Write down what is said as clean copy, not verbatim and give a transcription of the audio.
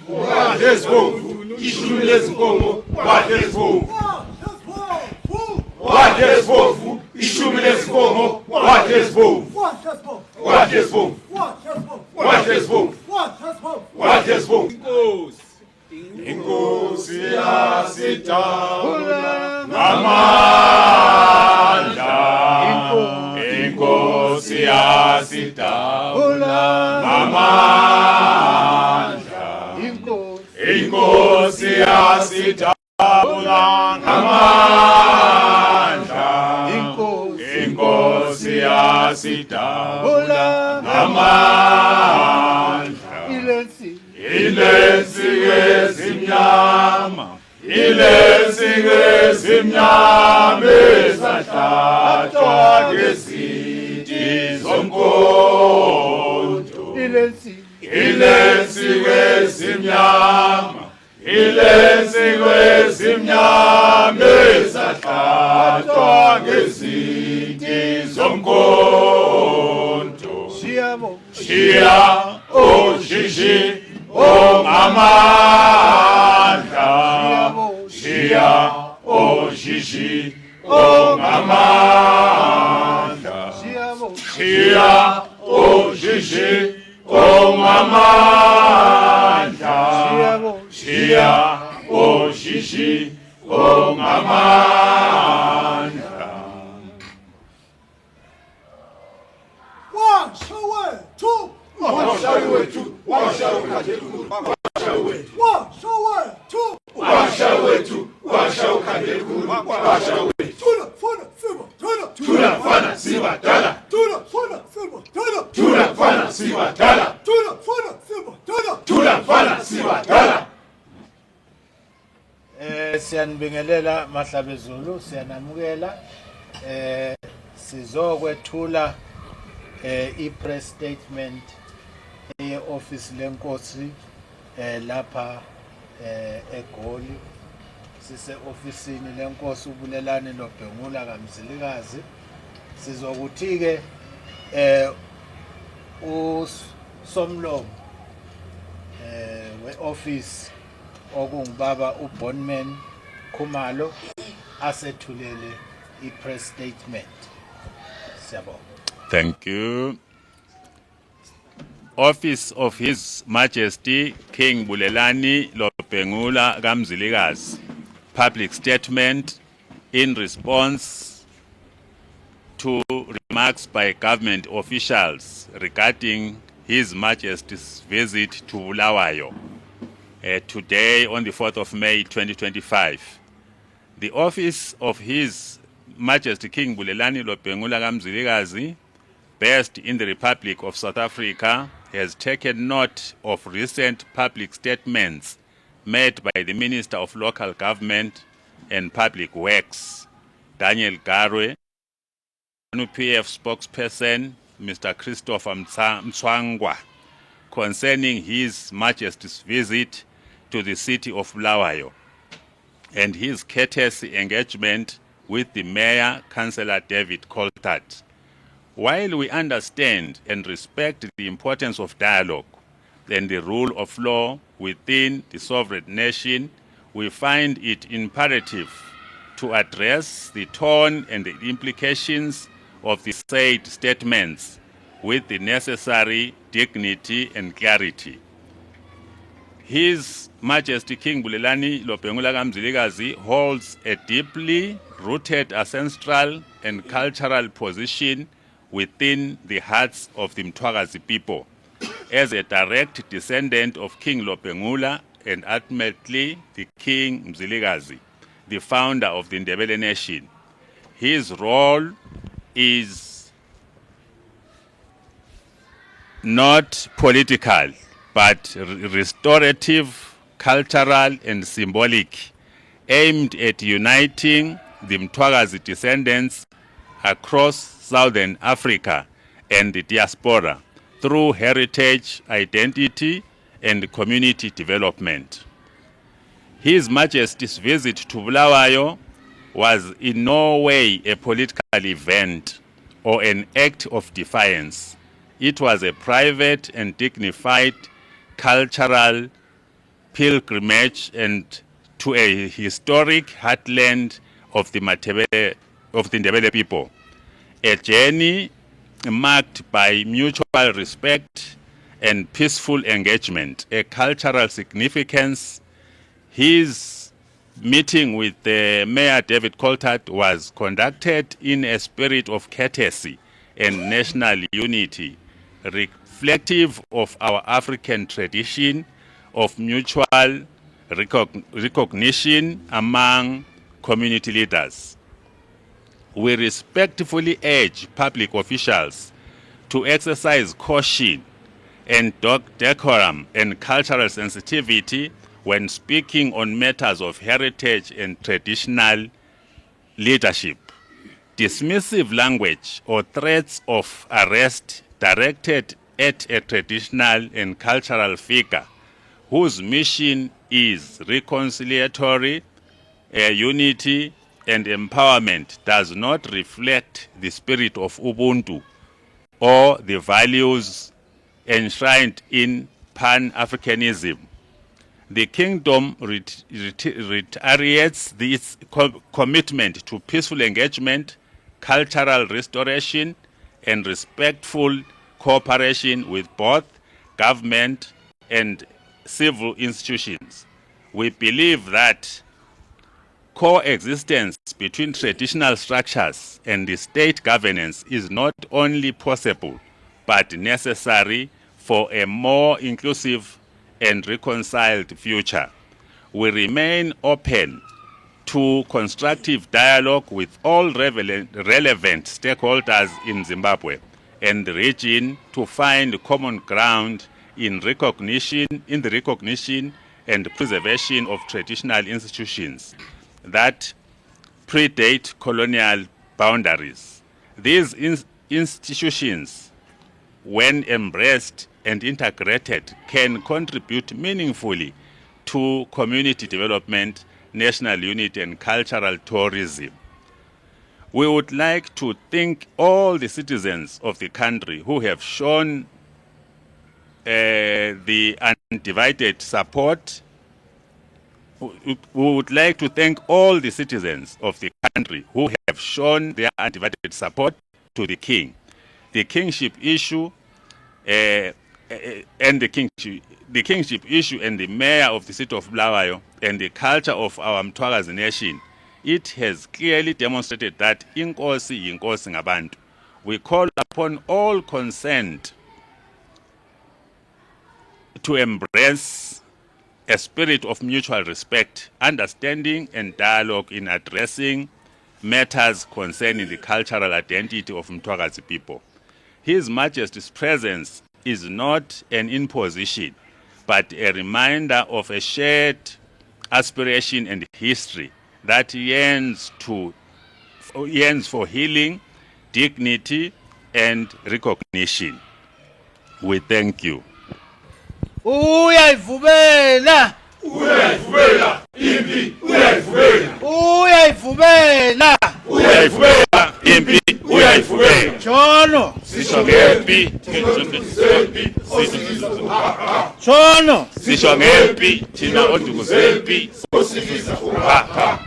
Wadesbovu, ishumi lezinkomo, wadesbovu. Wadesbovu, ishumi lezinkomo, wadesbovu. Wadesbovu. Wadesbovu. Wadesbovu. Inkosi yasitawula ngamandla. Inkosi yasitawula ngamandla. Inkosi yasitawula ngamandla. Inkosi yasitawula ngamandla. Ilensi ezimnyama, ilensi ezimnyama ezahlatshwa ngeziti zomkhonto. Ilensi ezimnyama, ilensi ezimnyama ezahlatshwa ngeziti zomkhonto. Shia oshishi ongamandla, Shia oshishi ongamandla, Shia oshishi ongamandla, Shia oshishi ongamandla. Wash away, two. Wash away, two. Wash away, two. Wash away, Wash away, two. wash away, two. Wash away, wash away. Tuna, fana, silver, tuna. Tuna fana siva dala. Tuna, fana, silver, tuna. Tuna fana siva dala. Tuna, fana, silver, tuna. Tuna fana siva dala. Siyanibingelela Mahlabezulu, siyanamukela sizokwethula i-press statement ye-office lenkosi lapha eGoli. Sise ofisini lenkosi uBulelani Lobhengula kaMzilikazi. Sizokuthi ke usomlomo we-office okungubaba uBonman Khumalo asethulele i-press statement. Siyabonga. Thank you. Office of His Majesty King Bulelani Lobhengula kaMzilikazi. Public statement in response to remarks by government officials regarding His Majesty's visit to Bulawayo today on the 4th of May 2025. The Office of His Majesty King Bulelani Lobhengula kaMzilikazi, based in the Republic of South Africa, has taken note of recent public statements made by the Minister of Local Government and Public Works, Daniel Garwe, NUPF spokesperson, Mr. Christopher Mtswangwa, concerning His Majesty's visit to the city of Bulawayo and his courtesy engagement with the Mayor, Councillor David Coltart. While we understand and respect the importance of dialogue and the rule of law within the sovereign nation, we find it imperative to address the tone and the implications of the said statements with the necessary dignity and clarity. His Majesty King Bulelani Lobhengula kaMzilikazi holds a deeply rooted ancestral and cultural position within the hearts of the Mthwakazi people as a direct descendant of King Lobhengula and ultimately the King Mzilikazi, the founder of the Ndebele nation. His role is not political, but restorative, cultural and symbolic, aimed at uniting the Mthwakazi descendants across Southern Africa and the diaspora through heritage, identity and community development. His Majesty's visit to Bulawayo was in no way a political event or an act of defiance. It was a private and dignified cultural pilgrimage and to a historic heartland of the Ndebele people. A journey marked by mutual respect and peaceful engagement, a cultural significance. His meeting with Mayor David Coltart was conducted in a spirit of courtesy and national unity, reflective of our African tradition of mutual recognition among community leaders. We respectfully urge public officials to exercise caution and decorum and cultural sensitivity when speaking on matters of heritage and traditional leadership. Dismissive language or threats of arrest directed at a traditional and cultural figure whose mission is reconciliatory, unity, and empowerment does not reflect the spirit of Ubuntu or the values enshrined in Pan-Africanism. The Kingdom reiterates its commitment to peaceful engagement, cultural restoration, and respectful cooperation with both government and civil institutions. We believe that coexistence between traditional structures and the state governance is not only possible but necessary for a more inclusive and reconciled future. We remain open to constructive dialogue with all relevant stakeholders in Zimbabwe and the region to find common ground in the recognition and preservation of traditional institutions that predate colonial boundaries. These institutions, when embraced and integrated, can contribute meaningfully to community development, national unity, and cultural tourism. We would like to thank all the citizens of the country who have shown the undivided support. We would like to thank all the citizens of the country who have shown their undivided support to the King. The kingship issue and the kingship issue and the mayor of the city of Bulawayo and the culture of our Mthwakazi nation, it has clearly demonstrated that Inkosi yinkosi ngabantu. We call upon all concerned to embrace a spirit of mutual respect, understanding, and dialogue in addressing matters concerning the cultural identity of Mthwakazi people. His Majesty's presence is not an imposition, but a reminder of a shared aspiration and history that yearns for healing, dignity, and recognition. We thank you. Uyayivumela Uyayivumela impi uyayivumela uyayivumela uyayivumela impi uyayivumela Chono Sisho ngempi Chono sisho ngempi thina oduku zempi osifiza uhaha